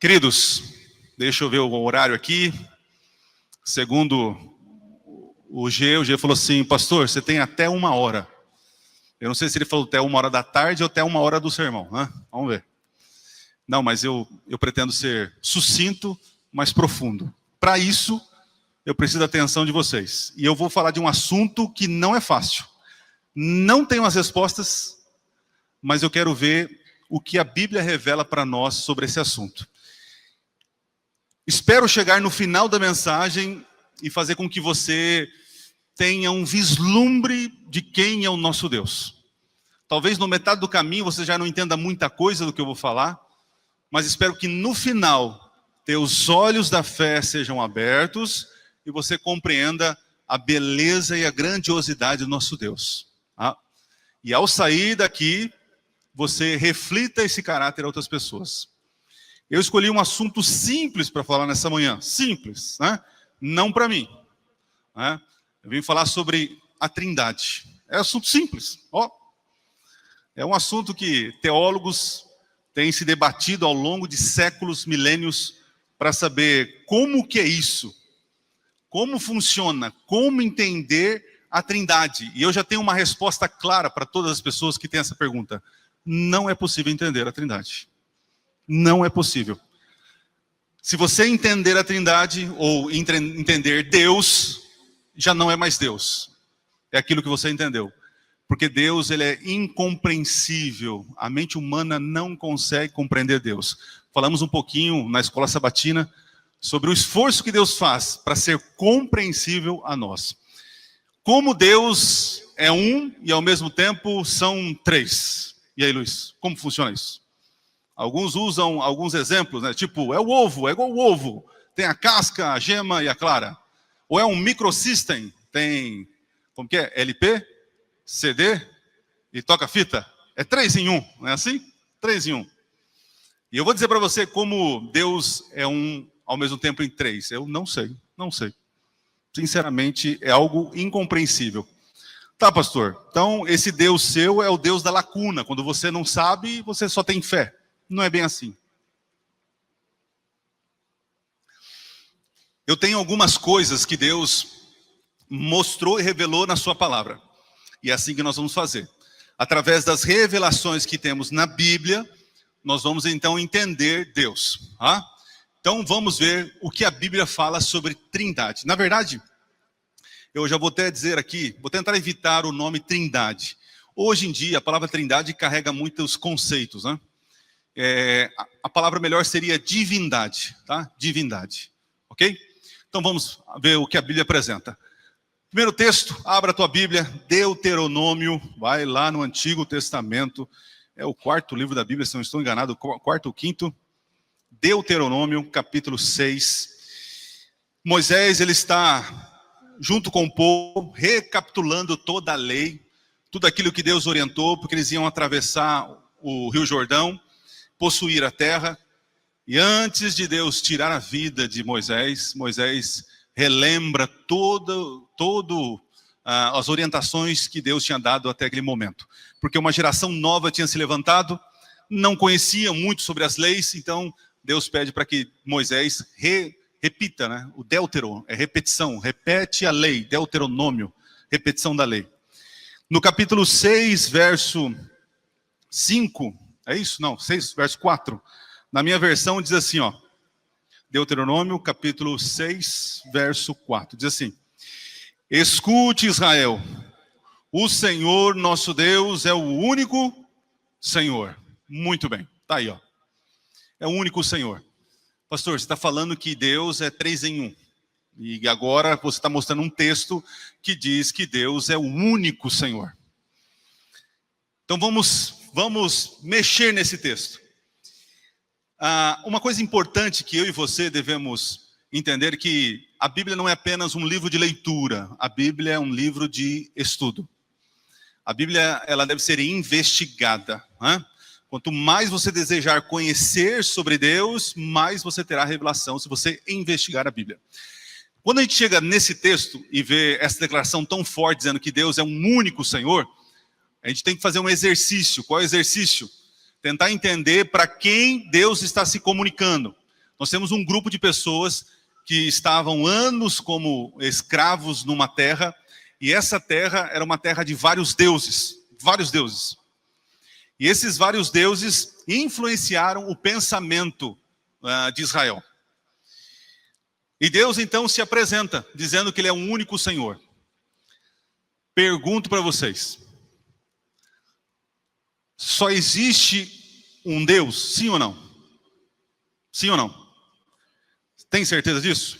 Queridos, deixa eu ver o horário aqui. Segundo o G falou assim: pastor, você tem até 1 hora. Eu não sei se ele falou até 1 hora da tarde ou até 1 hora do sermão, né? Vamos ver. Não, mas eu pretendo ser sucinto, mas profundo. Para isso, eu preciso da atenção de vocês. E eu vou falar de um assunto que não é fácil. Não tenho as respostas, mas eu quero ver o que a Bíblia revela para nós sobre esse assunto. Espero chegar no final da mensagem e fazer com que você tenha um vislumbre de quem é o nosso Deus. Talvez no metade do caminho você já não entenda muita coisa do que eu vou falar, mas espero que no final teus olhos da fé sejam abertos e você compreenda a beleza e a grandiosidade do nosso Deus. Tá? E ao sair daqui, você reflita esse caráter a outras pessoas. Eu escolhi um assunto simples para falar nessa manhã. Simples, né? Não para mim. Né? Eu vim falar sobre a Trindade. É um assunto simples. É um assunto que teólogos têm se debatido ao longo de séculos, milênios, para saber como que é isso. Como funciona, como entender a Trindade. E eu já tenho uma resposta clara para todas as pessoas que têm essa pergunta. Não é possível entender a Trindade. Não é possível. Se você entender a Trindade, ou entender Deus, já não é mais Deus. É aquilo que você entendeu. Porque Deus, ele é incompreensível. A mente humana não consegue compreender Deus. Falamos um pouquinho na escola sabatina sobre o esforço que Deus faz para ser compreensível a nós. Como Deus é um e ao mesmo tempo são três. E aí, Luiz, como funciona isso? Alguns usam alguns exemplos, né? Tipo, é o ovo, é igual o ovo. Tem a casca, a gema e a clara. Ou é um microsystem, tem, como que é? LP, CD e toca-fita. É 3 em 1, não é assim? 3 em 1. E eu vou dizer para você como Deus é um ao mesmo tempo em 3. Eu não sei. Sinceramente, é algo incompreensível. Tá, pastor? Então, esse Deus seu é o Deus da lacuna. Quando você não sabe, você só tem fé. Não é bem assim. Eu tenho algumas coisas que Deus mostrou e revelou na sua palavra. E é assim que nós vamos fazer. Através das revelações que temos na Bíblia, nós vamos então entender Deus. Tá? Então vamos ver o que a Bíblia fala sobre Trindade. Na verdade, eu já vou até dizer aqui, vou tentar evitar o nome Trindade. Hoje em dia, a palavra Trindade carrega muitos conceitos, né? A palavra melhor seria divindade, tá? Divindade, ok? Então vamos ver o que a Bíblia apresenta. Primeiro texto, abra a tua Bíblia, Deuteronômio, vai lá no Antigo Testamento, é o 4º livro da Bíblia, se não estou enganado, 4º ou 5º, Deuteronômio, capítulo 6. Moisés, ele está junto com o povo, recapitulando toda a lei, tudo aquilo que Deus orientou, porque eles iam atravessar o Rio Jordão, possuir a terra, e antes de Deus tirar a vida de Moisés, Moisés relembra todo as orientações que Deus tinha dado até aquele momento. Porque uma geração nova tinha se levantado, não conhecia muito sobre as leis, então Deus pede para que Moisés repita, né? O Deuteron, é repetição, repete a lei, Deuteronômio, repetição da lei. No capítulo 6, verso 5, é isso? Não, 6, verso 4. Na minha versão diz assim, ó. Deuteronômio, capítulo 6, verso 4. Diz assim: escute, Israel, o Senhor nosso Deus é o único Senhor. Muito bem, tá aí, ó. É o único Senhor. Pastor, você está falando que Deus é 3 em 1. E agora você está mostrando um texto que diz que Deus é o único Senhor. Então vamos mexer nesse texto. Uma coisa importante que eu e você devemos entender que a Bíblia não é apenas um livro de leitura. A Bíblia é um livro de estudo. A Bíblia, ela deve ser investigada. Né? Quanto mais você desejar conhecer sobre Deus, mais você terá revelação se você investigar a Bíblia. Quando a gente chega nesse texto e vê essa declaração tão forte dizendo que Deus é um único Senhor, a gente tem que fazer um exercício. Qual é o exercício? Tentar entender para quem Deus está se comunicando. Nós temos um grupo de pessoas que estavam anos como escravos numa terra, e essa terra era uma terra de vários deuses. E esses vários deuses influenciaram o pensamento de Israel. E Deus então se apresenta, dizendo que Ele é um único Senhor. Pergunto para vocês: só existe um Deus, sim ou não? Sim ou não? Tem certeza disso?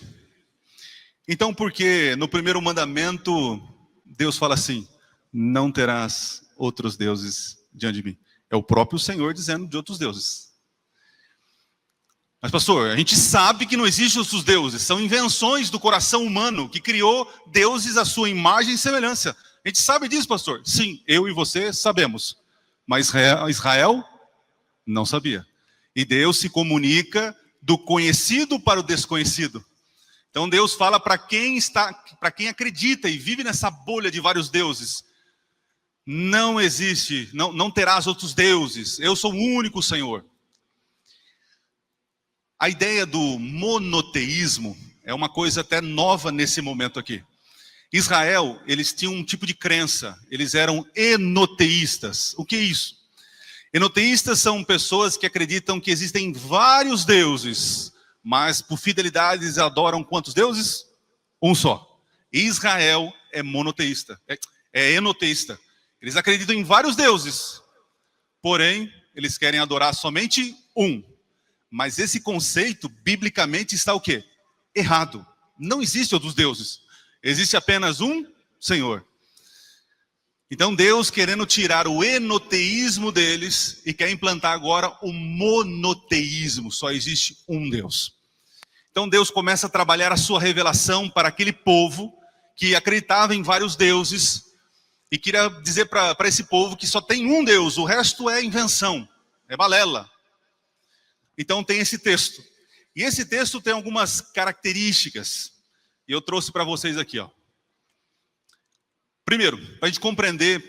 Então por que no primeiro mandamento Deus fala assim: não terás outros deuses diante de mim? É o próprio Senhor dizendo de outros deuses. Mas pastor, a gente sabe que não existem outros deuses. São invenções do coração humano que criou deuses à sua imagem e semelhança. A gente sabe disso, pastor? Sim, eu e você sabemos. Mas Israel não sabia. E Deus se comunica do conhecido para o desconhecido. Então Deus fala para quem acredita e vive nessa bolha de vários deuses: não existe, não terás outros deuses. Eu sou o único Senhor. A ideia do monoteísmo é uma coisa até nova nesse momento aqui. Israel, eles tinham um tipo de crença, eles eram enoteístas. O que é isso? Enoteístas são pessoas que acreditam que existem vários deuses, mas por fidelidade eles adoram quantos deuses? Um só. Israel é monoteísta, é enoteísta. Eles acreditam em vários deuses, porém eles querem adorar somente um. Mas esse conceito, biblicamente, está o quê? Errado. Não existe outros deuses. Existe apenas um Senhor. Então Deus, querendo tirar o enoteísmo deles, e quer implantar agora o monoteísmo. Só existe um Deus. Então Deus começa a trabalhar a sua revelação para aquele povo que acreditava em vários deuses, e queria dizer para esse povo que só tem um Deus, o resto é invenção, é balela. Então tem esse texto. E esse texto tem algumas características. E eu trouxe para vocês aqui, ó. Primeiro, para a gente compreender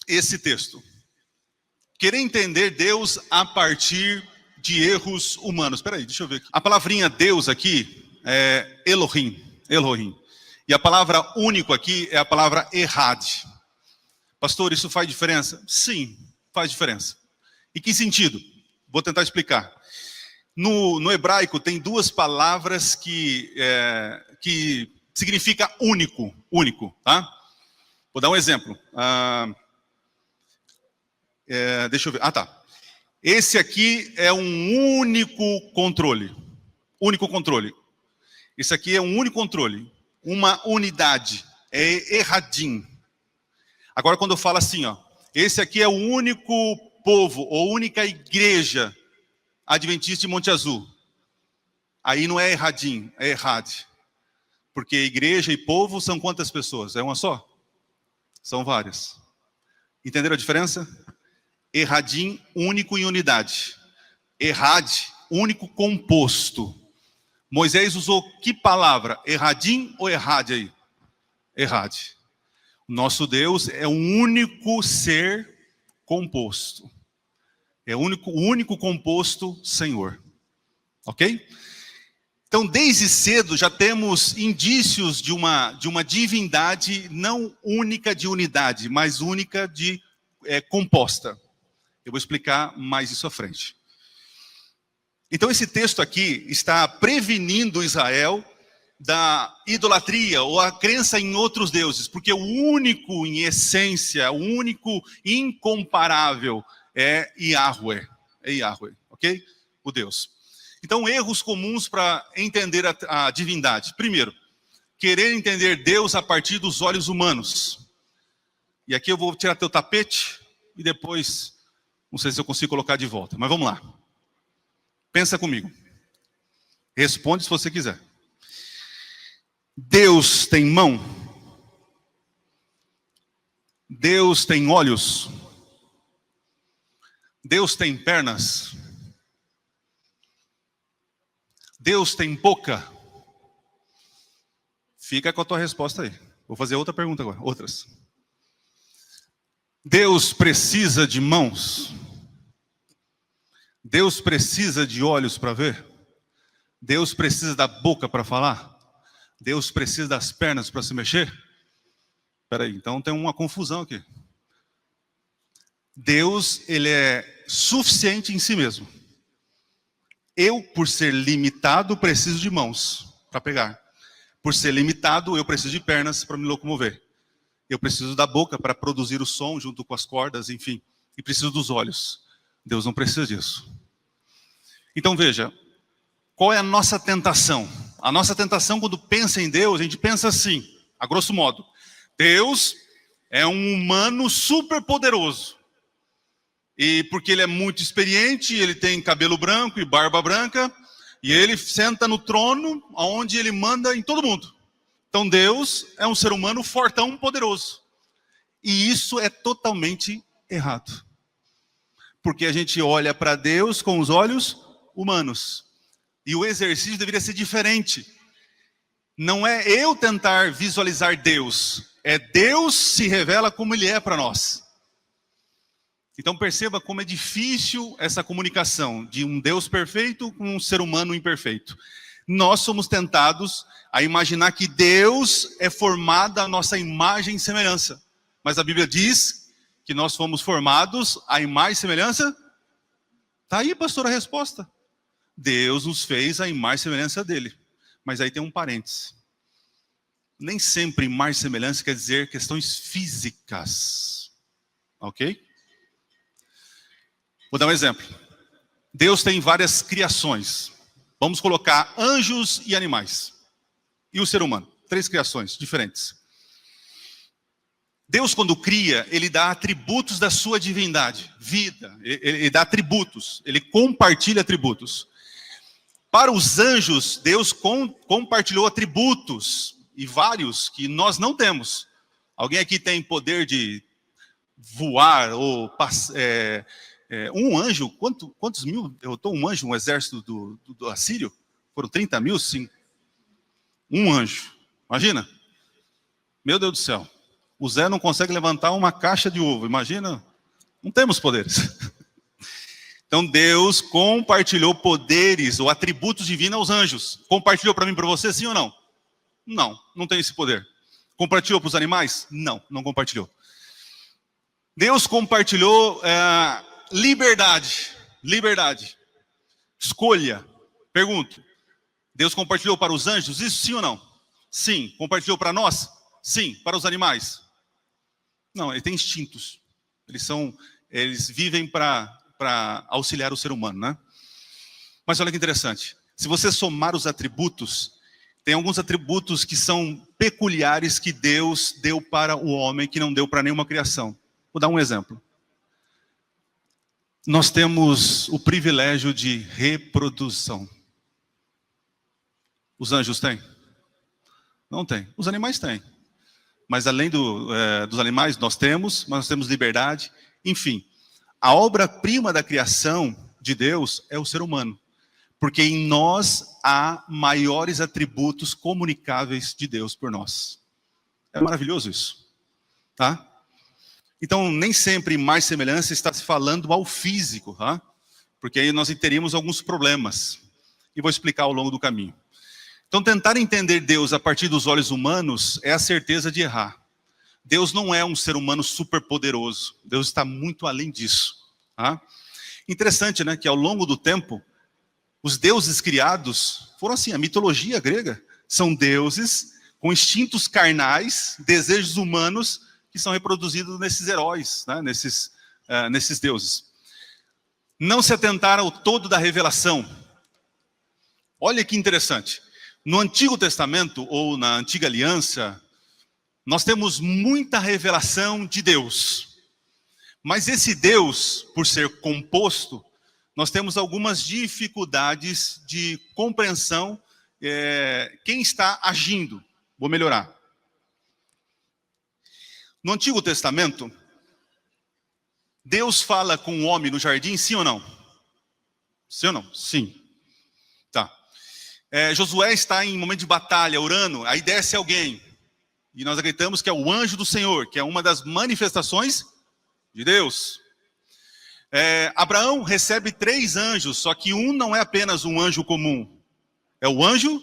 esse texto. Querer entender Deus a partir de erros humanos. Espera aí, deixa eu ver aqui. A palavrinha Deus aqui é Elohim. E a palavra único aqui é a palavra Errad. Pastor, isso faz diferença? Sim, faz diferença. Em que sentido? Vou tentar explicar. No hebraico tem duas palavras que significa único, tá? Vou dar um exemplo. Deixa eu ver. Tá. Esse aqui é um único controle. Esse aqui é um único controle. Uma unidade. É Erradim. Agora quando eu falo assim, ó, esse aqui é o único povo, ou única igreja adventista de Monte Azul. Aí não é Erradim, é Errad. Porque igreja e povo são quantas pessoas? É uma só? São várias. Entenderam a diferença? Erradim, único em unidade. Errad, único composto. Moisés usou que palavra? Erradim ou Errad aí? Errad. Nosso Deus é um único ser composto. É o único composto Senhor. Ok? Então, desde cedo já temos indícios de uma divindade não única de unidade, mas única de composta. Eu vou explicar mais isso à frente. Então, esse texto aqui está prevenindo Israel da idolatria ou a crença em outros deuses, porque o único em essência, o único incomparável é Yahweh, ok? O Deus. Então, erros comuns para entender a divindade. Primeiro, querer entender Deus a partir dos olhos humanos. E aqui eu vou tirar teu tapete e depois, não sei se eu consigo colocar de volta, mas vamos lá. Pensa comigo. Responde se você quiser. Deus tem mão? Deus tem olhos? Deus tem pernas? Deus tem boca? Fica com a tua resposta aí. Vou fazer outra pergunta agora, outras. Deus precisa de mãos? Deus precisa de olhos para ver? Deus precisa da boca para falar? Deus precisa das pernas para se mexer? Espera aí, então tem uma confusão aqui. Deus, ele é suficiente em si mesmo. Eu, por ser limitado, preciso de mãos para pegar. Por ser limitado, eu preciso de pernas para me locomover. Eu preciso da boca para produzir o som junto com as cordas, enfim. E preciso dos olhos. Deus não precisa disso. Então veja, qual é a nossa tentação? A nossa tentação, quando pensa em Deus, a gente pensa assim, a grosso modo. Deus é um humano super poderoso. E porque ele é muito experiente, ele tem cabelo branco e barba branca, e ele senta no trono onde ele manda em todo mundo. Então Deus é um ser humano fortão, poderoso. E isso é totalmente errado. Porque a gente olha para Deus com os olhos humanos. E o exercício deveria ser diferente. Não é eu tentar visualizar Deus. É Deus se revela como Ele é para nós. Então perceba como é difícil essa comunicação de um Deus perfeito com um ser humano imperfeito. Nós somos tentados a imaginar que Deus é formado à nossa imagem e semelhança. Mas a Bíblia diz que nós fomos formados à imagem e semelhança. Está aí, pastor, a resposta. Deus nos fez à imagem e semelhança dele. Mas aí tem um parênteses. Nem sempre imagem e semelhança quer dizer questões físicas. Ok? Vou dar um exemplo. Deus tem várias criações. Vamos colocar anjos e animais. E o ser humano. 3 criações diferentes. Deus, quando cria, ele dá atributos da sua divindade. Vida. Ele dá atributos. Ele compartilha atributos. Para os anjos, Deus compartilhou atributos. E vários que nós não temos. Alguém aqui tem poder de voar ou um anjo, quantos mil derrotou um anjo, um exército do assírio? Foram 30 mil, sim. Um anjo, imagina. Meu Deus do céu. O Zé não consegue levantar uma caixa de ovo, imagina. Não temos poderes. Então Deus compartilhou poderes ou atributos divinos aos anjos. Compartilhou para mim e para você, sim ou não? Não, não tem esse poder. Compartilhou para os animais? Não, não compartilhou. Deus compartilhou liberdade, escolha. Pergunto, Deus compartilhou para os anjos isso, sim ou não? Sim. Compartilhou para nós? Sim. Para os animais? Não, ele tem instintos. Eles vivem para auxiliar o ser humano, né? Mas olha que interessante. Se você somar os atributos, tem alguns atributos que são peculiares que Deus deu para o homem, que não deu para nenhuma criação. Vou dar um exemplo. Nós temos o privilégio de reprodução. Os anjos têm? Não têm. Os animais têm. Mas além dos animais, nós temos liberdade. Enfim, a obra-prima da criação de Deus é o ser humano. Porque em nós há maiores atributos comunicáveis de Deus por nós. É maravilhoso isso. Tá? Então, nem sempre mais semelhança está se falando ao físico, tá? Porque aí nós teríamos alguns problemas. E vou explicar ao longo do caminho. Então, tentar entender Deus a partir dos olhos humanos é a certeza de errar. Deus não é um ser humano superpoderoso. Deus está muito além disso. Tá? Interessante, né? Que ao longo do tempo, os deuses criados foram assim, a mitologia grega. São deuses com instintos carnais, desejos humanos, que são reproduzidos nesses heróis, né? nesses deuses. Não se atentaram ao todo da revelação. Olha que interessante. No Antigo Testamento, ou na Antiga Aliança, nós temos muita revelação de Deus. Mas esse Deus, por ser composto, nós temos algumas dificuldades de compreensão. Quem está agindo? Vou melhorar. No Antigo Testamento, Deus fala com o homem no jardim, sim ou não? Sim ou não? Sim. Tá. Josué está em momento de batalha, orando, aí desce alguém. E nós acreditamos que é o anjo do Senhor, que é uma das manifestações de Deus. Abraão recebe 3 anjos, só que um não é apenas um anjo comum. É o anjo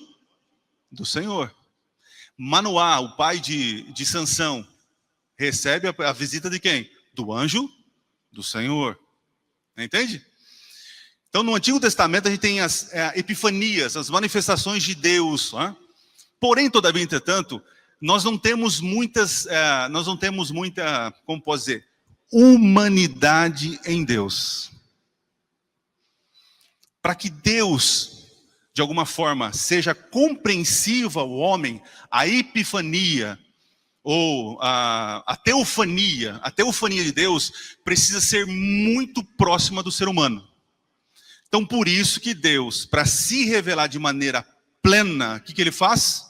do Senhor. Manoá, o pai de Sansão, recebe a visita de quem? Do anjo do Senhor. Entende? Então, no Antigo Testamento, a gente tem as epifanias, as manifestações de Deus. Né? Porém, todavia, entretanto, nós não temos muita, como posso dizer, humanidade em Deus. Para que Deus, de alguma forma, seja compreensivo ao homem, a epifania, ou a teofania de Deus, precisa ser muito próxima do ser humano. Então, por isso que Deus, para se revelar de maneira plena, o que ele faz?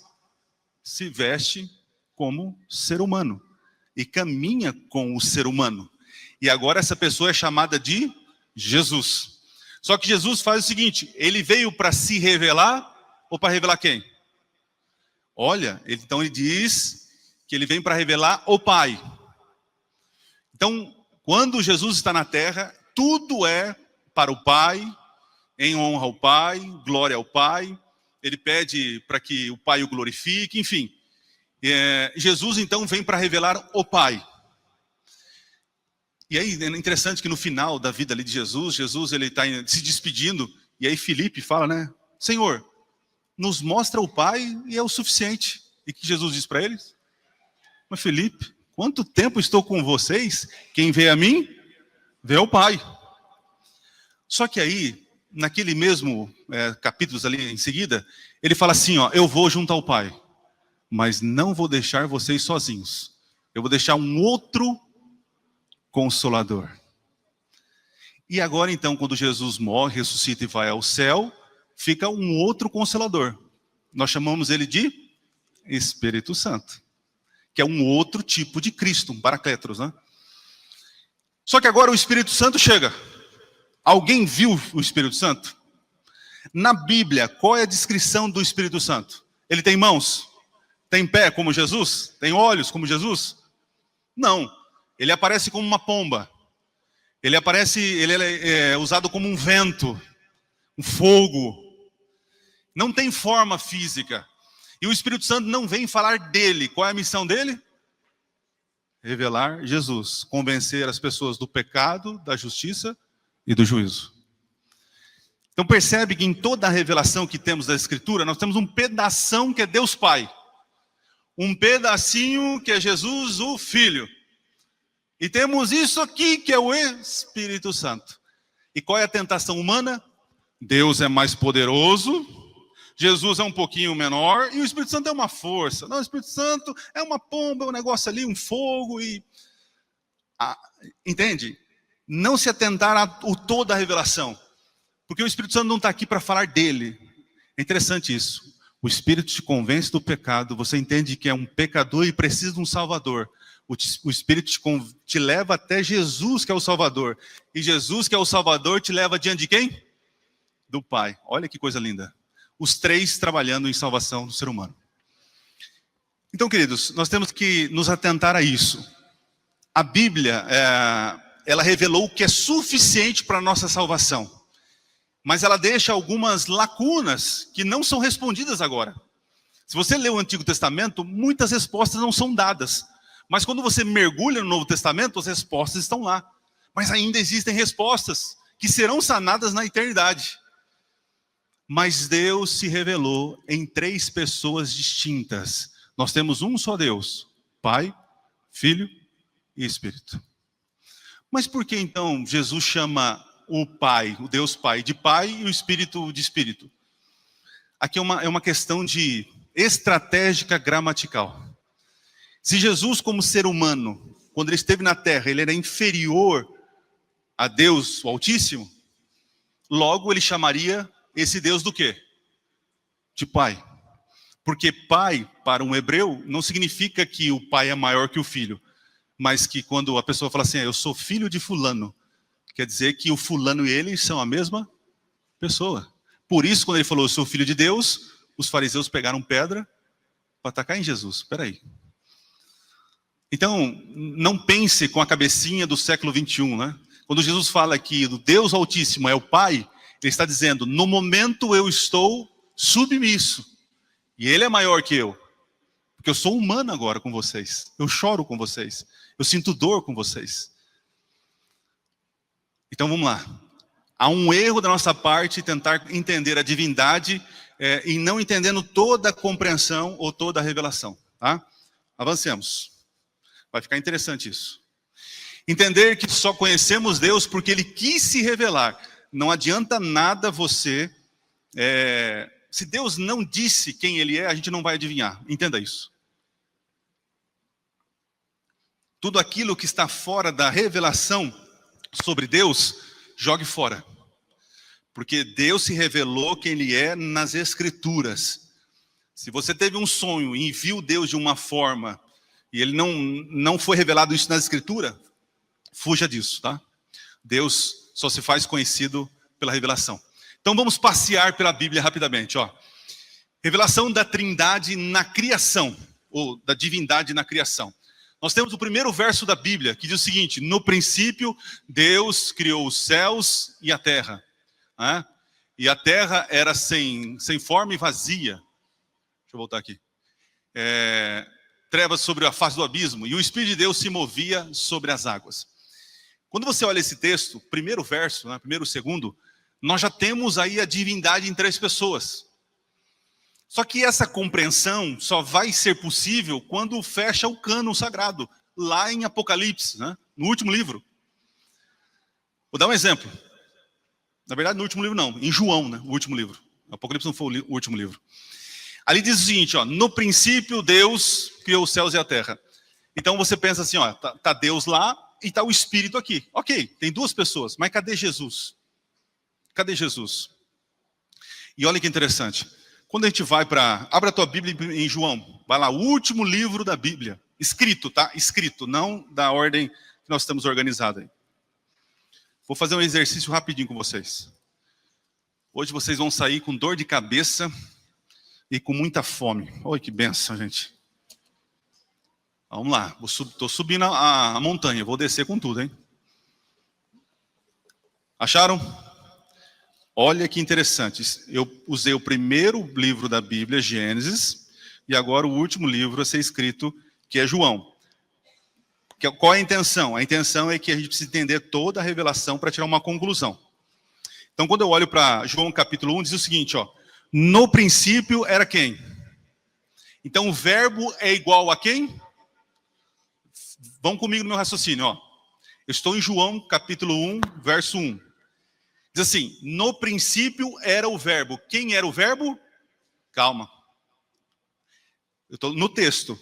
Se veste como ser humano e caminha com o ser humano. E agora essa pessoa é chamada de Jesus. Só que Jesus faz o seguinte, ele veio para se revelar ou para revelar quem? Olha, então ele diz que ele vem para revelar o Pai. Então, quando Jesus está na terra, tudo é para o Pai, em honra ao Pai, glória ao Pai. Ele pede para que o Pai o glorifique, enfim. Jesus, então, vem para revelar o Pai. E aí, é interessante que no final da vida ali de Jesus ele está se despedindo, e aí Filipe fala, né? Senhor, nos mostra o Pai e é o suficiente. E o que Jesus diz para eles? Mas Filipe, quanto tempo estou com vocês? Quem vê a mim, vê o Pai. Só que aí, naquele mesmo capítulos ali em seguida, ele fala assim, ó, eu vou junto ao Pai, mas não vou deixar vocês sozinhos. Eu vou deixar um outro Consolador. E agora então, quando Jesus morre, ressuscita e vai ao céu, fica um outro Consolador. Nós chamamos ele de Espírito Santo, que é um outro tipo de Cristo, um Paracletos, né? Só que agora o Espírito Santo chega. Alguém viu o Espírito Santo? Na Bíblia, qual é a descrição do Espírito Santo? Ele tem mãos? Tem pé como Jesus? Tem olhos como Jesus? Não. Ele aparece como uma pomba. Ele é usado como um vento, um fogo. Não tem forma física. E o Espírito Santo não vem falar dele. Qual é a missão dele? Revelar Jesus. Convencer as pessoas do pecado, da justiça e do juízo. Então percebe que em toda a revelação que temos da Escritura, nós temos um pedação que é Deus Pai. Um pedacinho que é Jesus, o Filho. E temos isso aqui que é o Espírito Santo. E qual é a tentação humana? Deus é mais poderoso, Jesus é um pouquinho menor e o Espírito Santo é uma força. Não, o Espírito Santo é uma pomba, é um negócio ali, um fogo e... entende? Não se atentar a toda a revelação. Porque o Espírito Santo não está aqui para falar dele. É interessante isso. O Espírito te convence do pecado, você entende que é um pecador e precisa de um Salvador. O Espírito te leva até Jesus, que é o Salvador. E Jesus, que é o Salvador, te leva diante de quem? Do Pai. Olha que coisa linda. Os três trabalhando em salvação do ser humano. Então, queridos, nós temos que nos atentar a isso. A Bíblia, ela revelou o que é suficiente para a nossa salvação. Mas ela deixa algumas lacunas que não são respondidas agora. Se você lê o Antigo Testamento, muitas respostas não são dadas. Mas quando você mergulha no Novo Testamento, as respostas estão lá. Mas ainda existem respostas que serão sanadas na eternidade. Mas Deus se revelou em três pessoas distintas. Nós temos um só Deus, Pai, Filho e Espírito. Mas por que então Jesus chama o Pai, o Deus Pai, de Pai e o Espírito de Espírito? Aqui é uma questão de estratégica gramatical. Se Jesus, como ser humano, quando ele esteve na terra, ele era inferior a Deus, o Altíssimo, logo ele chamaria esse Deus do quê? De Pai. Porque Pai, para um hebreu, não significa que o pai é maior que o filho, mas que quando a pessoa fala assim, eu sou filho de fulano, quer dizer que o fulano e ele são a mesma pessoa. Por isso, quando ele falou, eu sou filho de Deus, os fariseus pegaram pedra para atacar em Jesus. Espera aí. Então, não pense com a cabecinha do século 21, né? Quando Jesus fala que o Deus Altíssimo é o Pai, ele está dizendo, no momento eu estou submisso. E ele é maior que eu. Porque eu sou humano agora com vocês. Eu choro com vocês. Eu sinto dor com vocês. Então vamos lá. Há um erro da nossa parte tentar entender a divindade e não entendendo toda a compreensão ou toda a revelação. Tá? Avancemos. Vai ficar interessante isso. Entender que só conhecemos Deus porque Ele quis se revelar. Não adianta nada você... se Deus não disse quem Ele é, a gente não vai adivinhar. Entenda isso. Tudo aquilo que está fora da revelação sobre Deus, jogue fora. Porque Deus se revelou quem Ele é nas Escrituras. Se você teve um sonho e viu Deus de uma forma e Ele não foi revelado isso nas Escrituras, fuja disso, tá? Deus só se faz conhecido pela revelação. Então vamos passear pela Bíblia rapidamente, ó. Revelação da Trindade na criação, ou da divindade na criação. Nós temos o primeiro verso da Bíblia, que diz o seguinte: no princípio, Deus criou os céus e a terra. Né? E a terra era sem forma e vazia. Deixa eu voltar aqui. Trevas sobre a face do abismo, e o Espírito de Deus se movia sobre as águas. Quando você olha esse texto, primeiro verso, né, primeiro e segundo, nós já temos aí a divindade em 3 pessoas. Só que essa compreensão só vai ser possível quando fecha o cânon sagrado, lá em Apocalipse, né? No último livro. Vou dar um exemplo. Na verdade, no último livro não, em João, né? O último livro. Apocalipse não foi o último livro. Ali diz o seguinte, ó, no princípio Deus criou os céus e a terra. Então você pensa assim, ó, tá Deus lá e tá o Espírito aqui. Ok, tem 2 pessoas, mas cadê Jesus? Cadê Jesus? E olha que interessante. Quando a gente vai para... Abra a tua Bíblia em João. Vai lá, o último livro da Bíblia. Escrito, tá? Escrito, não da ordem que nós estamos organizados aí. Vou fazer um exercício rapidinho com vocês. Hoje vocês vão sair com dor de cabeça e com muita fome. Olha que benção, gente. Vamos lá. Estou subindo a montanha. Vou descer com tudo, hein? Acharam? Olha que interessante, eu usei o primeiro livro da Bíblia, Gênesis, e agora o último livro a ser escrito, que é João. Qual é a intenção? A intenção é que a gente precisa entender toda a revelação para tirar uma conclusão. Então, quando eu olho para João capítulo 1, diz o seguinte, ó, no princípio era quem? Então, o verbo é igual a quem? Vão comigo no meu raciocínio, ó. Eu estou em João capítulo 1, verso 1. Diz assim, no princípio era o verbo. Quem era o verbo? Calma. Eu estou no texto.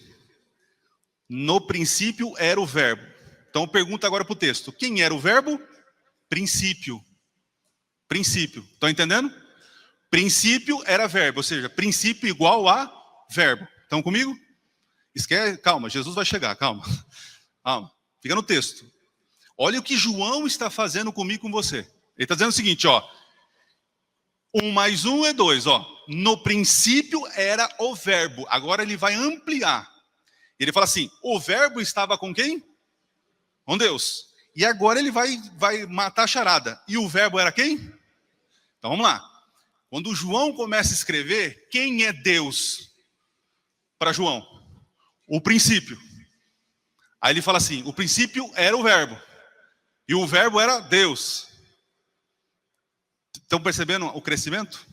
No princípio era o verbo. Então pergunta agora para o texto. Quem era o verbo? Princípio. Princípio. Estão entendendo? Princípio era verbo. Ou seja, princípio igual a verbo. Estão comigo? Esquece, calma, Jesus vai chegar, calma. Calma. Fica no texto. Olha o que João está fazendo comigo e com você. Ele está dizendo o seguinte, ó. 1 mais 1 é 2, ó. No princípio era o verbo. Agora ele vai ampliar. Ele fala assim, o verbo estava com quem? Com Deus. E agora ele vai matar a charada. E o verbo era quem? Então vamos lá. Quando João começa a escrever, quem é Deus para João? O princípio. Aí ele fala assim, o princípio era o verbo. E o verbo era Deus. Estão percebendo o crescimento?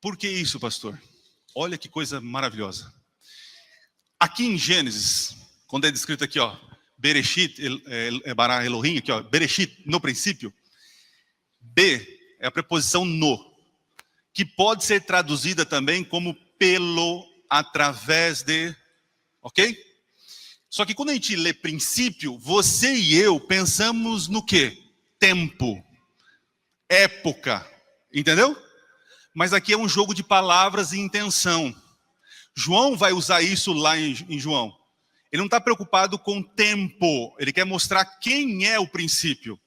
Por que isso, pastor? Olha que coisa maravilhosa. Aqui em Gênesis, quando é descrito aqui, ó, Bereshit, Bara Elohim, aqui, ó, Bereshit, no princípio, B é a preposição no, que pode ser traduzida também como pelo, através de, ok? Só que quando a gente lê princípio, você e eu pensamos no quê? Tempo. Época, entendeu? Mas aqui é um jogo de palavras e intenção. João vai usar isso lá em João. Ele não está preocupado com tempo, ele quer mostrar quem é o princípio.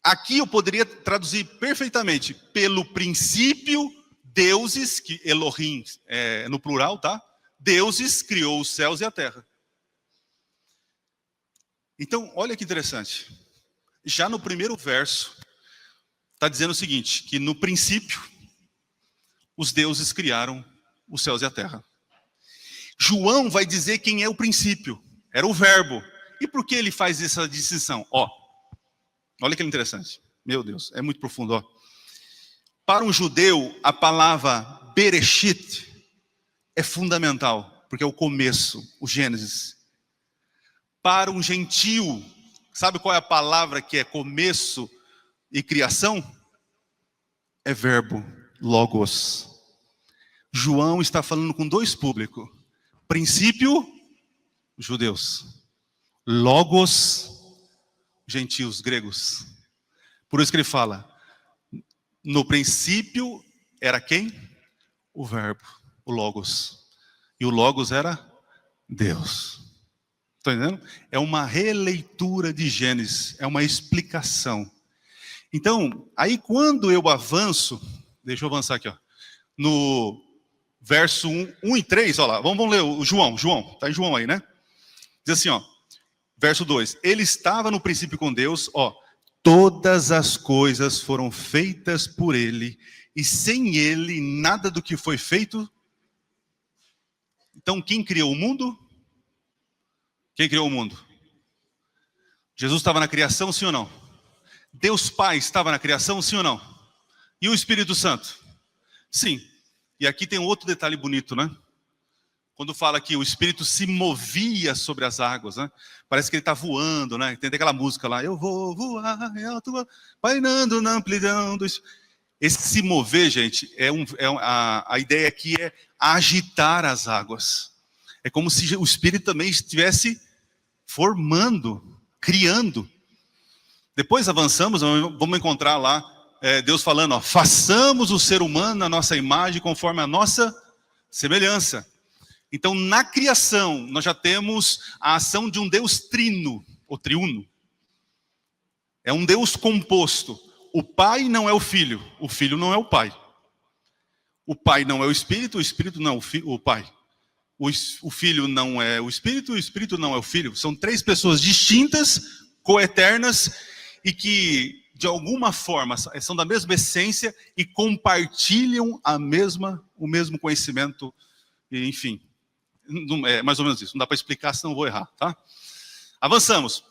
Aqui eu poderia traduzir perfeitamente, pelo princípio, deuses, que Elohim é no plural, tá? Deuses criou os céus e a terra. Então, olha que interessante. Já no primeiro verso, está dizendo o seguinte, que no princípio, os deuses criaram os céus e a terra. João vai dizer quem é o princípio. Era o verbo. E por que ele faz essa distinção? Olha que interessante. Meu Deus, é muito profundo. Para um judeu, a palavra Bereshit é fundamental, porque é o começo, o Gênesis. Para um gentio, sabe qual é a palavra que é começo e criação? É verbo, logos. João está falando com dois públicos. Princípio, judeus. Logos, gentios, gregos. Por isso que ele fala, no princípio era quem? O verbo, o logos. E o logos era Deus. Estão entendendo? É uma releitura de Gênesis, é uma explicação. Então, aí quando eu avanço, deixa eu avançar aqui, no verso 1 e 3, olha lá, vamos ler o João, está em João aí, né? Diz assim, verso 2, ele estava no princípio com Deus, todas as coisas foram feitas por ele, e sem ele nada do que foi feito. Então quem criou o mundo? Quem criou o mundo? Jesus estava na criação, sim ou não? Deus Pai estava na criação, sim ou não? E o Espírito Santo? Sim. E aqui tem um outro detalhe bonito, né? Quando fala que o Espírito se movia sobre as águas, né? Parece que ele está voando, né? Tem aquela música lá, eu vou voar, pairando na amplidão do... Esse se mover, gente, a ideia aqui é agitar as águas. É como se o Espírito também estivesse formando, criando. Depois avançamos, vamos encontrar lá Deus falando, façamos o ser humano na nossa imagem conforme a nossa semelhança. Então, na criação, nós já temos a ação de um Deus trino, ou triuno. É um Deus composto. O Pai não é o Filho não é o Pai. O Pai não é o Espírito não é o Pai. O Filho não é o Espírito não é o Filho. São três pessoas distintas, coeternas, e que, de alguma forma, são da mesma essência e compartilham o mesmo conhecimento, enfim. É mais ou menos isso, não dá para explicar, senão eu vou errar, tá? Avançamos.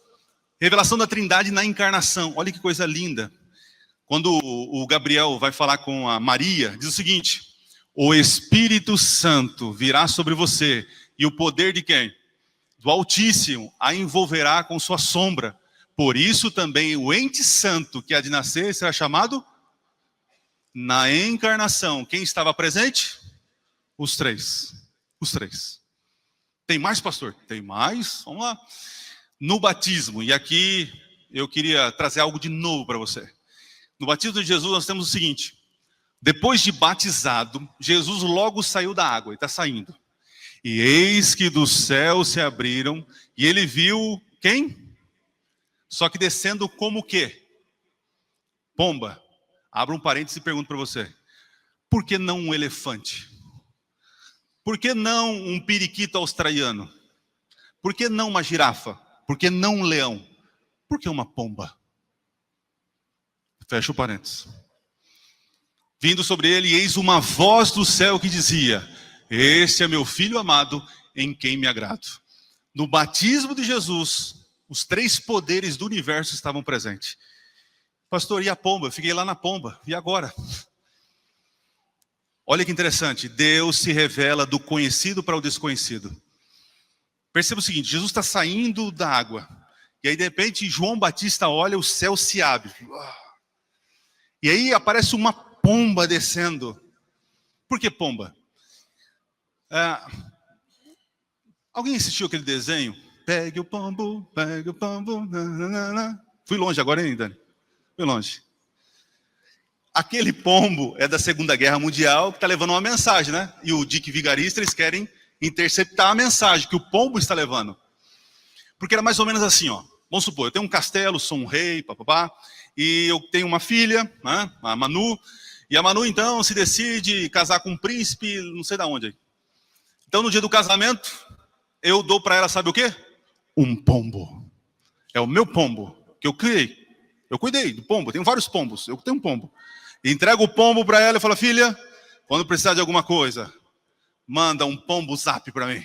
Revelação da Trindade na encarnação. Olha que coisa linda. Quando o Gabriel vai falar com a Maria, diz o seguinte, o Espírito Santo virá sobre você, e o poder de quem? Do Altíssimo a envolverá com sua sombra. Por isso também o ente santo que há de nascer será chamado na encarnação. Quem estava presente? Os três. Tem mais, pastor? Tem mais? Vamos lá. No batismo, e aqui eu queria trazer algo de novo para você. No batismo de Jesus nós temos o seguinte, depois de batizado, Jesus logo saiu da água, ele está saindo. E eis que dos céus se abriram, e ele viu quem? Só que descendo como o quê? Pomba. Abra um parênteses e pergunto para você. Por que não um elefante? Por que não um periquito australiano? Por que não uma girafa? Por que não um leão? Por que uma pomba? Fecha o parênteses. Vindo sobre ele, eis uma voz do céu que dizia, este é meu filho amado, em quem me agrado. No batismo de Jesus, os três poderes do universo estavam presentes. Pastor, e a pomba? Eu fiquei lá na pomba. E agora? Olha que interessante. Deus se revela do conhecido para o desconhecido. Perceba o seguinte, Jesus está saindo da água. E aí, de repente, João Batista olha, o céu se abre. E aí aparece uma pomba descendo. Por que pomba? Alguém assistiu aquele desenho? Pegue o pombo, nananana. Fui longe agora, hein, Dani? Fui longe. Aquele pombo é da Segunda Guerra Mundial que está levando uma mensagem, né? E o Dick Vigarista, eles querem interceptar a mensagem que o pombo está levando. Porque era mais ou menos assim, Vamos supor, eu tenho um castelo, sou um rei, papapá, e eu tenho uma filha, né, a Manu, e a Manu, então, se decide casar com um príncipe, não sei de onde. Então, no dia do casamento, eu dou para ela, sabe o quê? Um pombo. É o meu pombo, que eu criei. Eu cuidei do pombo, tenho vários pombos, eu tenho um pombo. Entrego o pombo para ela e falo, filha, Quando precisar de alguma coisa, manda um pombo zap para mim.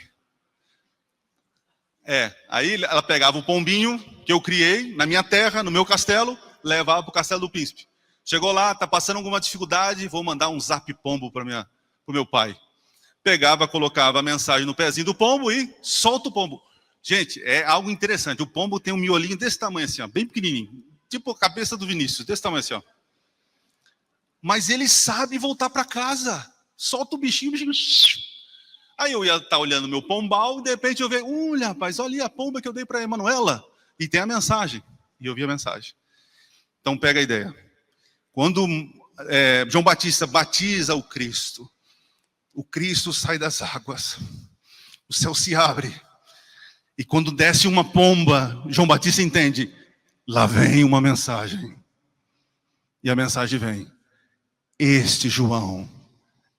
Aí ela pegava o pombinho que eu criei na minha terra, no meu castelo, levava para o castelo do príncipe. Chegou lá, tá passando alguma dificuldade, vou mandar um zap pombo para o meu pai. Pegava, colocava a mensagem no pezinho do pombo e solta o pombo. Gente, é algo interessante. O pombo tem um miolinho desse tamanho assim, ó, bem pequenininho. Tipo a cabeça do Vinícius, desse tamanho assim, ó. Mas ele sabe voltar para casa. Solta o bichinho. Aí eu ia estar olhando meu pombal e de repente eu vejo, olha rapaz, olha a pomba que eu dei para a Emanuela. E tem a mensagem. E eu vi a mensagem. Então pega a ideia. Quando João Batista batiza o Cristo sai das águas. O céu se abre. E quando desce uma pomba, João Batista entende, lá vem uma mensagem. E a mensagem vem, este João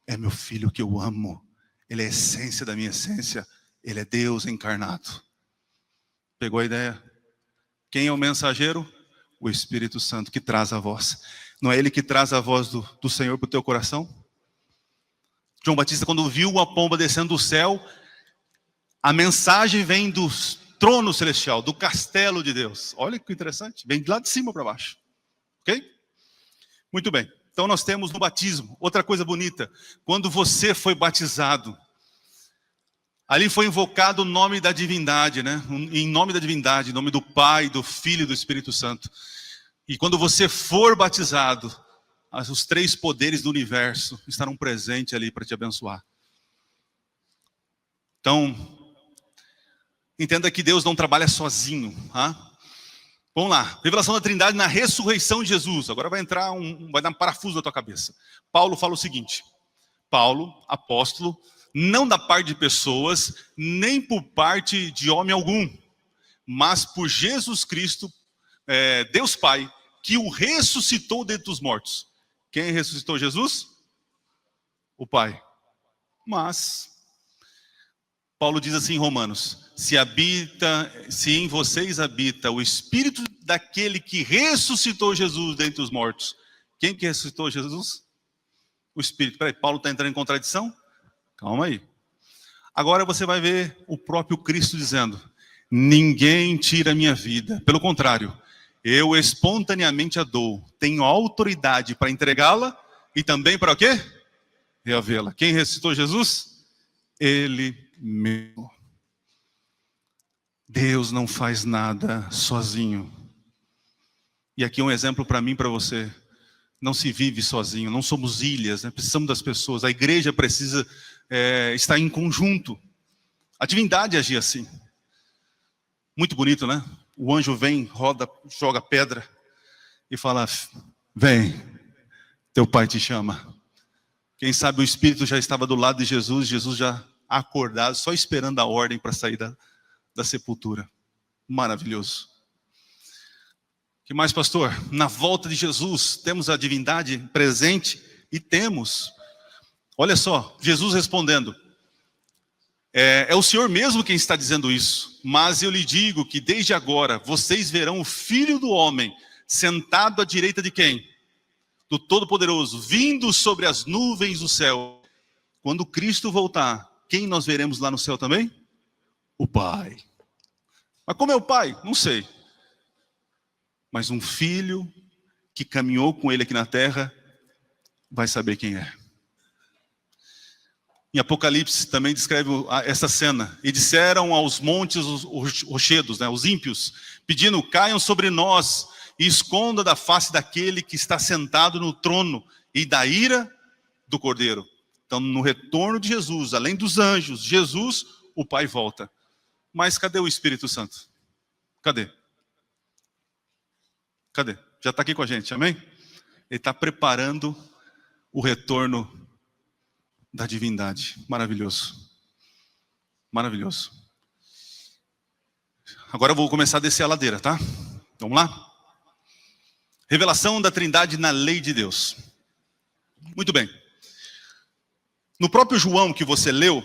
é meu filho que eu amo. Ele é a essência da minha essência. Ele é Deus encarnado. Pegou a ideia? Quem é o mensageiro? O Espírito Santo que traz a voz. Não é ele que traz a voz do Senhor para o teu coração? João Batista, quando viu a pomba descendo do céu, a mensagem vem do trono celestial, do castelo de Deus. Olha que interessante, vem de lá de cima para baixo. Ok? Muito bem. Então nós temos no batismo, outra coisa bonita. Quando você foi batizado, ali foi invocado o nome da divindade, né? Em nome da divindade, em nome do Pai, do Filho e do Espírito Santo. E quando você for batizado, os três poderes do universo estarão presentes ali para te abençoar. Então, entenda que Deus não trabalha sozinho. Tá? Vamos lá. Revelação da Trindade na ressurreição de Jesus. Agora vai dar um parafuso na tua cabeça. Paulo fala o seguinte. Paulo, apóstolo, não da parte de pessoas, nem por parte de homem algum, mas por Jesus Cristo, Deus Pai, que o ressuscitou dentre os mortos. Quem ressuscitou Jesus? O Pai. Mas, Paulo diz assim em Romanos, se em vocês habita o Espírito daquele que ressuscitou Jesus dentre os mortos. Quem que ressuscitou Jesus? O Espírito. Peraí, Paulo está entrando em contradição? Calma aí. Agora você vai ver o próprio Cristo dizendo, ninguém tira a minha vida. Pelo contrário, eu espontaneamente a dou. Tenho autoridade para entregá-la e também para o quê? Reavê-la. Quem ressuscitou Jesus? Ele mesmo. Deus não faz nada sozinho. E aqui é um exemplo para mim e para você. Não se vive sozinho, não somos ilhas, né? Precisamos das pessoas. A igreja precisa estar em conjunto. A divindade agia assim. Muito bonito, né? O anjo vem, roda, joga pedra e fala, vem, teu pai te chama. Quem sabe o Espírito já estava do lado de Jesus, Jesus já acordado, só esperando a ordem para sair da sepultura. Maravilhoso. O que mais, pastor? Na volta de Jesus, temos a divindade presente e temos. Olha só, Jesus respondendo. É o Senhor mesmo quem está dizendo isso. Mas eu lhe digo que desde agora vocês verão o Filho do Homem sentado à direita de quem? Do Todo-Poderoso, vindo sobre as nuvens do céu. Quando Cristo voltar, quem nós veremos lá no céu também? O Pai. Mas como é o Pai? Não sei. Mas um filho que caminhou com ele aqui na terra vai saber quem é. Em Apocalipse também descreve essa cena. E disseram aos montes os rochedos, né, os ímpios, pedindo, caiam sobre nós e esconda da face daquele que está sentado no trono e da ira do Cordeiro. Então, no retorno de Jesus, além dos anjos, Jesus, o Pai volta. Mas cadê o Espírito Santo? Cadê? Cadê? Já está aqui com a gente, amém? Ele está preparando o retorno da divindade. Maravilhoso. Maravilhoso. Agora eu vou começar a descer a ladeira, tá? Vamos lá? Revelação da Trindade na lei de Deus. Muito bem. No próprio João que você leu,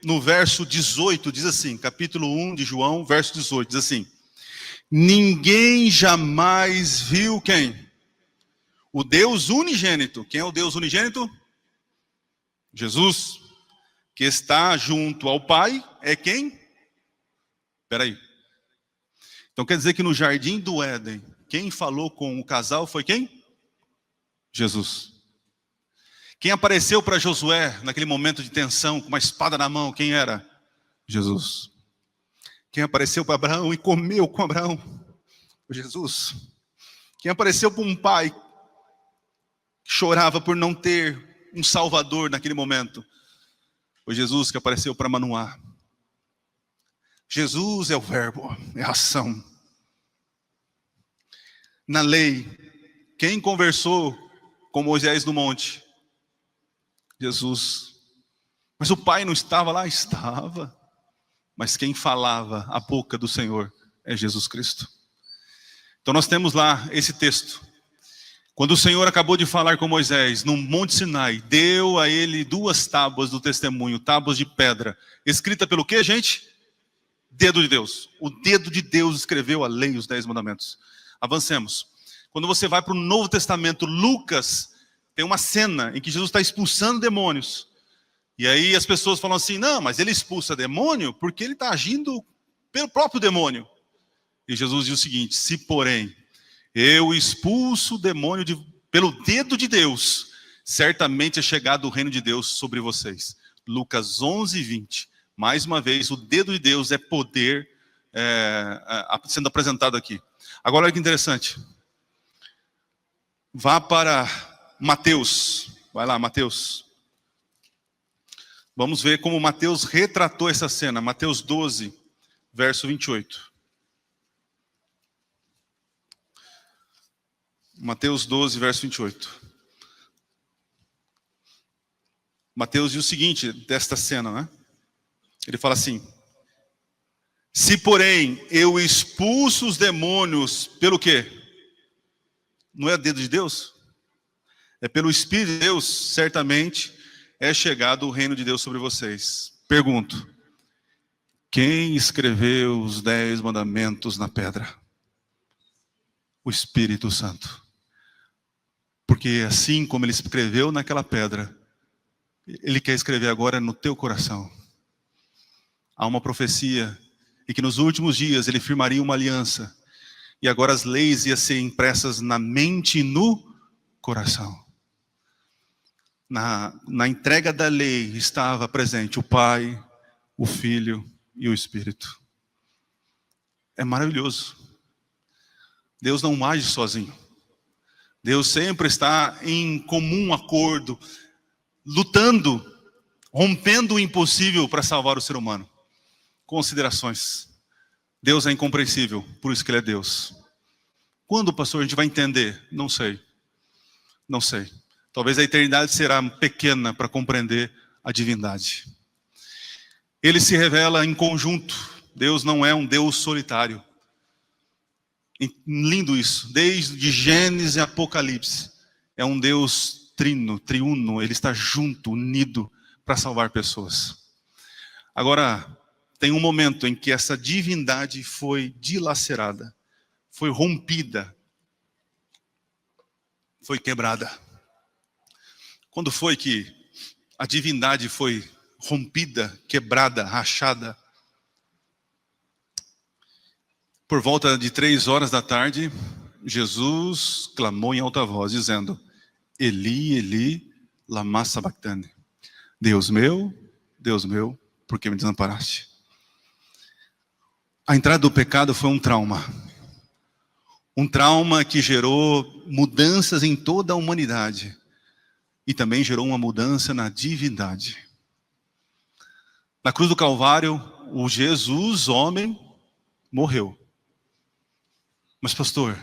no verso 18, diz assim, capítulo 1 de João, verso 18, diz assim, ninguém jamais viu quem? O Deus unigênito. Quem é o Deus unigênito? Jesus, que está junto ao Pai, é quem? Espera aí. Então quer dizer que no jardim do Éden, quem falou com o casal foi quem? Jesus. Quem apareceu para Josué naquele momento de tensão, com uma espada na mão, quem era? Jesus. Quem apareceu para Abraão e comeu com Abraão? Jesus. Quem apareceu para um pai que chorava por não ter um salvador naquele momento? Foi Jesus que apareceu para Manoá. Jesus é o verbo, é a ação. Na lei, quem conversou com Moisés no monte? Jesus. Mas o Pai não estava lá? Estava. Mas quem falava a boca do Senhor é Jesus Cristo. Então nós temos lá esse texto. Quando o Senhor acabou de falar com Moisés, no Monte Sinai, deu a ele 2 tábuas do testemunho, tábuas de pedra. Escrita pelo quê, gente? Dedo de Deus. O dedo de Deus escreveu a lei e os 10 mandamentos. Avancemos. Quando você vai para o Novo Testamento, Lucas, tem uma cena em que Jesus está expulsando demônios. E aí as pessoas falam assim, não, mas ele expulsa demônio porque ele está agindo pelo próprio demônio. E Jesus diz o seguinte, se porém eu expulso o demônio pelo dedo de Deus, certamente é chegado o reino de Deus sobre vocês. Lucas 11, 20. Mais uma vez, o dedo de Deus é poder sendo apresentado aqui. Agora olha que interessante. Vá para Mateus. Vai lá, Mateus. Vamos ver como Mateus retratou essa cena. Mateus 12, verso 28. Mateus 12, verso 28. Mateus diz o seguinte desta cena, né? Ele fala assim: se porém eu expulso os demônios pelo quê? Não é dedo de Deus? É pelo Espírito de Deus, certamente é chegado o reino de Deus sobre vocês. Pergunto, quem escreveu os 10 mandamentos na pedra? O Espírito Santo. Porque assim como ele escreveu naquela pedra, ele quer escrever agora no teu coração. Há uma profecia, e que nos últimos dias ele firmaria uma aliança, e agora as leis iam ser impressas na mente e no coração. Na entrega da lei estava presente o Pai, o Filho e o Espírito. É maravilhoso. Deus não age sozinho. Deus sempre está em comum acordo, lutando, rompendo o impossível para salvar o ser humano. Considerações. Deus é incompreensível, por isso que ele é Deus. Quando, pastor, a gente vai entender? Não sei. Não sei. Talvez a eternidade será pequena para compreender a divindade. Ele se revela em conjunto. Deus não é um Deus solitário. Lindo isso. Desde Gênesis e Apocalipse. É um Deus trino, triuno. Ele está junto, unido para salvar pessoas. Agora, tem um momento em que essa divindade foi dilacerada, foi rompida, foi quebrada. Quando foi que a divindade foi rompida, quebrada, rachada? Por volta de 3 horas da tarde, Jesus clamou em alta voz, dizendo: Eli, Eli, lama sabachthani. Deus meu, por que me desamparaste? A entrada do pecado foi um trauma. Um trauma que gerou mudanças em toda a humanidade. E também gerou uma mudança na divindade. Na cruz do Calvário, o Jesus, homem, morreu. Mas pastor,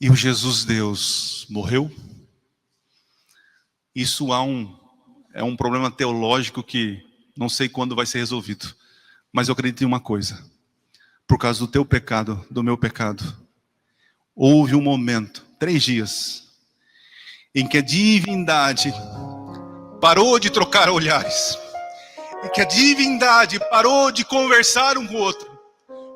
e o Jesus Deus morreu? Isso é um problema teológico que não sei quando vai ser resolvido. Mas eu acredito em uma coisa. Por causa do teu pecado, do meu pecado, houve um momento, 3 dias, em que a divindade parou de trocar olhares, em que a divindade parou de conversar um com o outro,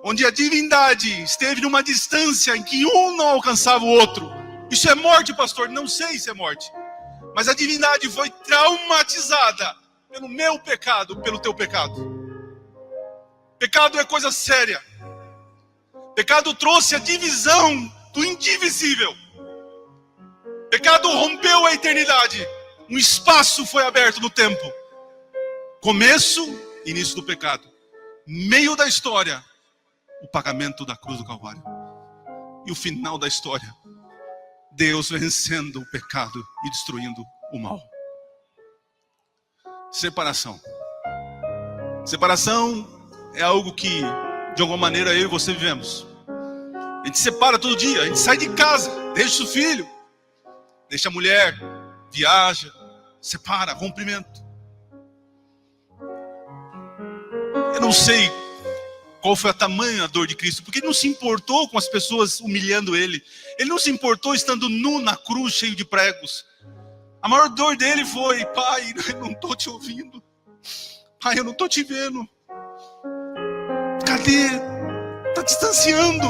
onde a divindade esteve numa distância em que um não alcançava o outro. Isso é morte, pastor? Não sei se é morte, Mas a divindade foi traumatizada pelo meu pecado, pelo teu pecado. Pecado é coisa séria. Pecado trouxe a divisão do indivisível. Pecado rompeu a eternidade. Um espaço foi aberto no tempo. Começo e início do pecado. Meio da história, o pagamento da cruz do Calvário. E o final da história, Deus vencendo o pecado e destruindo o mal. Separação. Separação é algo que, de alguma maneira, eu e você vivemos. A gente separa todo dia, a gente sai de casa, deixa o filho, deixa a mulher, viaja, separa, rompimento. Eu não sei qual foi a tamanha dor de Cristo, porque ele não se importou com as pessoas humilhando ele. Ele não se importou estando nu na cruz, cheio de pregos. A maior dor dele foi: Pai, eu não estou te ouvindo. Pai, eu não estou te vendo. Cadê? Está distanciando.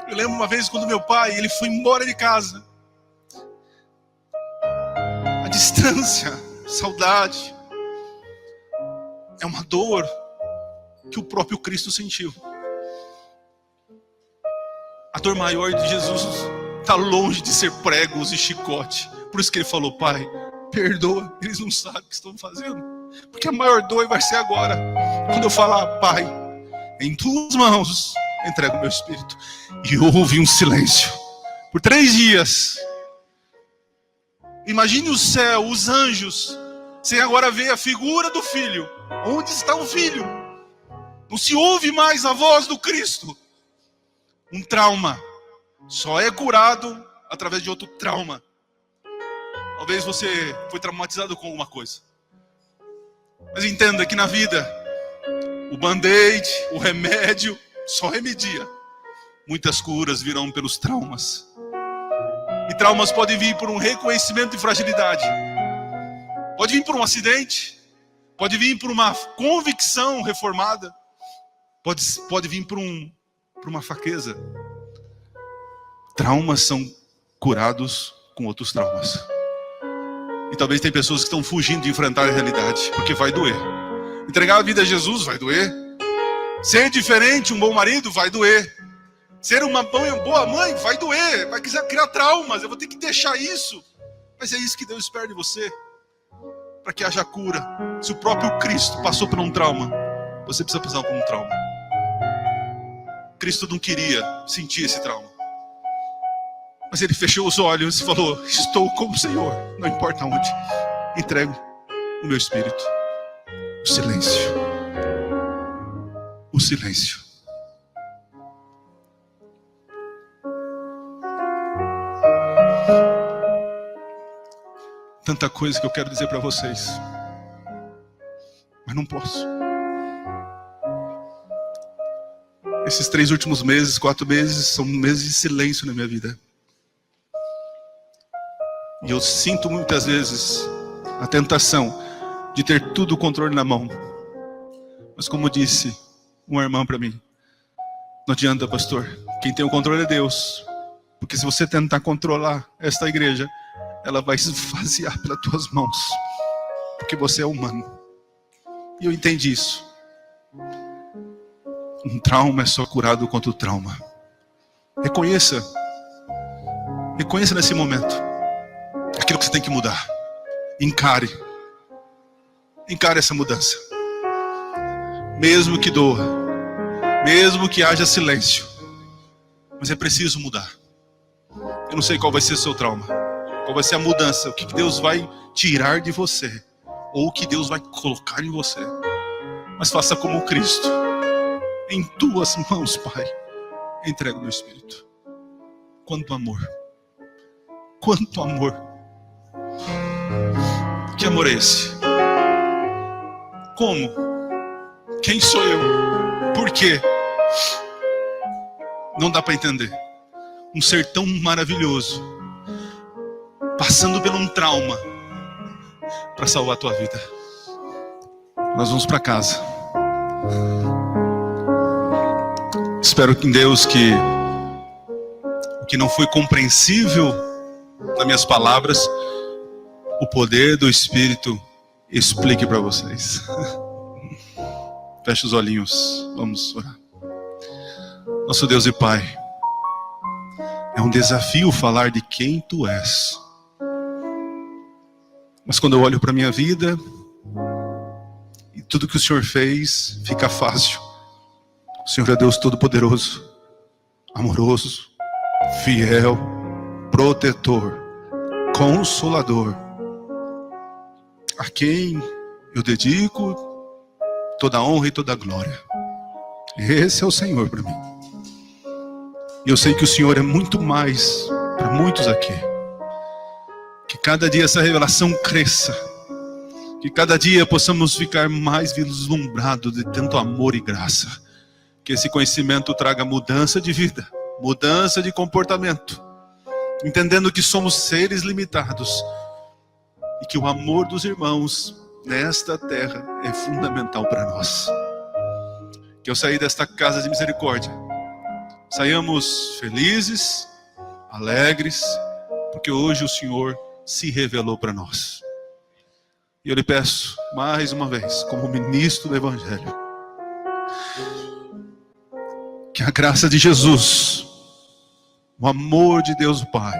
Eu lembro uma vez quando meu pai, ele foi embora de casa. A distância, saudade, é uma dor que o próprio Cristo sentiu. A dor maior de Jesus está longe de ser pregos e chicote. Por isso que ele falou: Pai, perdoa, eles não sabem o que estão fazendo. Porque a maior dor vai ser agora, quando eu falar: Pai, em tuas mãos entrego o meu espírito. E houve um silêncio por 3 dias. Imagine o céu, os anjos, sem agora ver a figura do Filho. Onde está o Filho? Não se ouve mais a voz do Cristo. Um trauma só é curado através de outro trauma. Talvez você foi traumatizado com alguma coisa. Mas entenda que na vida, o band-aid, o remédio, só remedia. Muitas curas virão pelos traumas. E traumas podem vir por um reconhecimento de fragilidade. Pode vir por um acidente. Pode vir por uma convicção reformada. Pode vir por uma fraqueza. Traumas são curados com outros traumas. E talvez tem pessoas que estão fugindo de enfrentar a realidade, porque vai doer. Entregar a vida a Jesus vai doer. Ser diferente, um bom marido, vai doer. Ser uma boa mãe, vai doer. Vai criar traumas, eu vou ter que deixar isso. Mas é isso que Deus espera de você, para que haja cura. Se o próprio Cristo passou por um trauma, você precisa passar por um trauma. Cristo não queria sentir esse trauma, mas ele fechou os olhos e falou: estou com o Senhor, não importa onde, entrego o meu espírito. O silêncio. O silêncio. Tanta coisa que eu quero dizer para vocês, mas não posso. Esses 3 últimos meses, 4 meses, são meses de silêncio na minha vida. E eu sinto muitas vezes a tentação de ter tudo o controle na mão. Mas como disse uma irmã para mim: não adianta, pastor, quem tem o controle é Deus. Porque se você tentar controlar esta igreja, ela vai se esvaziar pelas tuas mãos. Porque você é humano. E eu entendi isso. Um trauma é só curado contra o trauma. Reconheça. Reconheça nesse momento aquilo que você tem que mudar. Encare. Encare essa mudança. Mesmo que doa. Mesmo que haja silêncio. Mas é preciso mudar. Eu não sei qual vai ser o seu trauma. Qual vai ser a mudança. O que Deus vai tirar de você. Ou o que Deus vai colocar em você. Mas faça como Cristo. Em tuas mãos, Pai, entrego meu espírito. Quanto amor. Quanto amor. Que amor é esse? Como? Quem sou eu? Por quê? Não dá para entender. Um ser tão maravilhoso, passando por um trauma, para salvar a tua vida. Nós vamos para casa. Espero que em Deus que o que não foi compreensível nas minhas palavras, o poder do Espírito explique para vocês. Feche os olhinhos, vamos orar. Nosso Deus e Pai, é um desafio falar de quem Tu és. Mas quando eu olho para a minha vida e tudo que o Senhor fez, fica fácil. O Senhor é Deus Todo-Poderoso, amoroso, fiel, protetor, consolador, a quem eu dedico toda a honra e toda a glória. Esse é o Senhor para mim. E eu sei que o Senhor é muito mais para muitos aqui. Que cada dia essa revelação cresça. Que cada dia possamos ficar mais vislumbrados de tanto amor e graça. Que esse conhecimento traga mudança de vida, mudança de comportamento. Entendendo que somos seres limitados. E que o amor dos irmãos nesta terra é fundamental para nós. Que eu saí desta casa de misericórdia, saiamos felizes, alegres, porque hoje o Senhor se revelou para nós. E eu lhe peço, mais uma vez, como ministro do Evangelho, que a graça de Jesus, o amor de Deus o Pai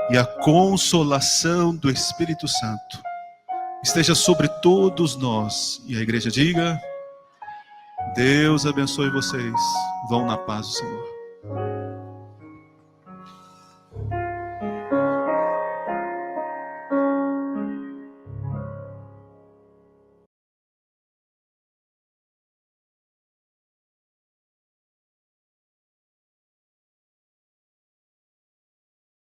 e a consolação do Espírito Santo esteja sobre todos nós. E a igreja diga: Deus abençoe vocês. Vão na paz do Senhor.